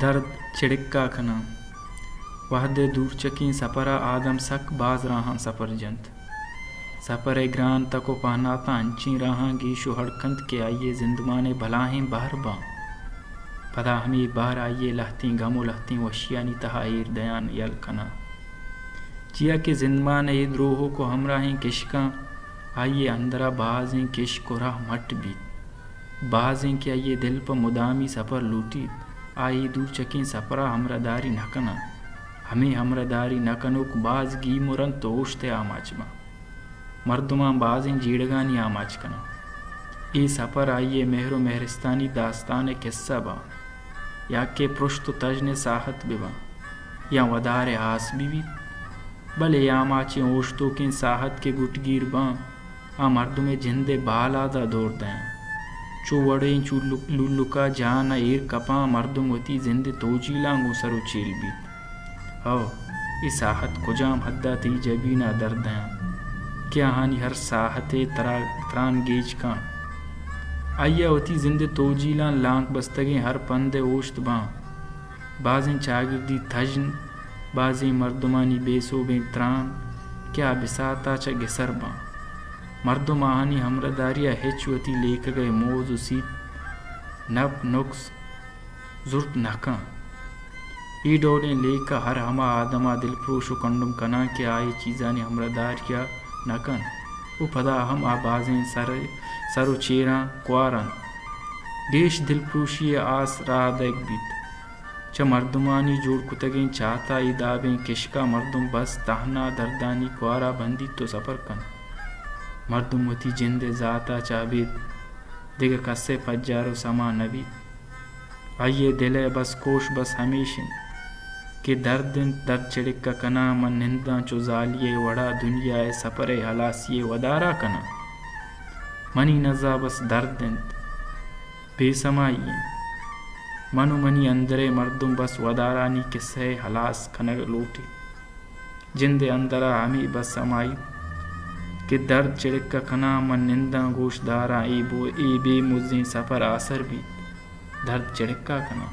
درد چڑکا کنا وحدے دور چکیں سپرا آدم سک باز راہاں سفر جنت سفر گران تکو پہناتا انچیں راہاں گیشو ہڑکند کے آئیے زندمانے بھلاہیں بہر باں پدا ہمیں باہر آئیے لہتیں غم و لہتیں وشیانی تہا ایر دیان یل کنا چیا کہ زندمان اے دروہوں کو ہمراہیں کشکاں آئیے اندرا بازیں کش کو راہ مٹ بیت بازیں کہ آئیے دل پا مدامی سفر لوٹی آئی دور چکیں سفرا ہمرا داری نکنا ہمیں ہمرا داری نکنوک باز گی مرن توشتے آماچ با مردمان بازیں جیڑگانی آماچ کنا ای سفر آئیے مہر و مہرستانی داستان قصہ با یا کہ پرشت و تجن ساحت ببا یا ودار آس بیت بلے آماچیں اوشتوں کے ساحت کے گٹگیر باں آ مردم جندے بالا دا دور دیں چو وڑیں چو لولکا جانا ایر کپاں مردم وتی زندے توجیلانگو سرو چیل بیت او ای ساحت کجام حدہ تی جبینا دردیں کیا ہانی ہر ساحتے تران گیج کان آئیا وتی زندے توجیلان لانک بستگیں ہر پندے اوشت باں بازیں چاگردی تھجن بازیں مردمانی بے صوبیں تران کیا بساتا چا گسر باں مردم آہانی ہمرداریا ہچ وتی لیک گئے موز و سیپ نب نقص زرت نکاں ای ڈولیں لیکا ہر ہما آدما دل پروش و کنڈم کنا کہ آئی چیزانی ہمرداریا نکن او پدا ہم آبازیں سر و چیران کوارن گیش دل پروشی آس راہ دیکھ بیت چا مردمانی جوڑ کتگیں چاہتا ای دابیں کشکا مردم بس تہنا دردانی کوارا بندی تو سفر کن مردم وتی جند ذاتا چابید دیگر کسے پجار و سما نبی آئیے دلے بس کوش بس ہمیشن کہ درد چڑکا کنا من ننداں چو زالیے وڑا دنیا سفر حلاسیے ودارا کنا منی نزا بس دردند بے سمائیے منو منی اندرے مردم بس ودارانی کسے حلاس کنگ لوٹے جند اندرا ہمیں بس سمائی کہ درد چڑکا کنا من ننداں گوش دارا ای بے مزیں سفر آسر بھی درد چڑکا کنا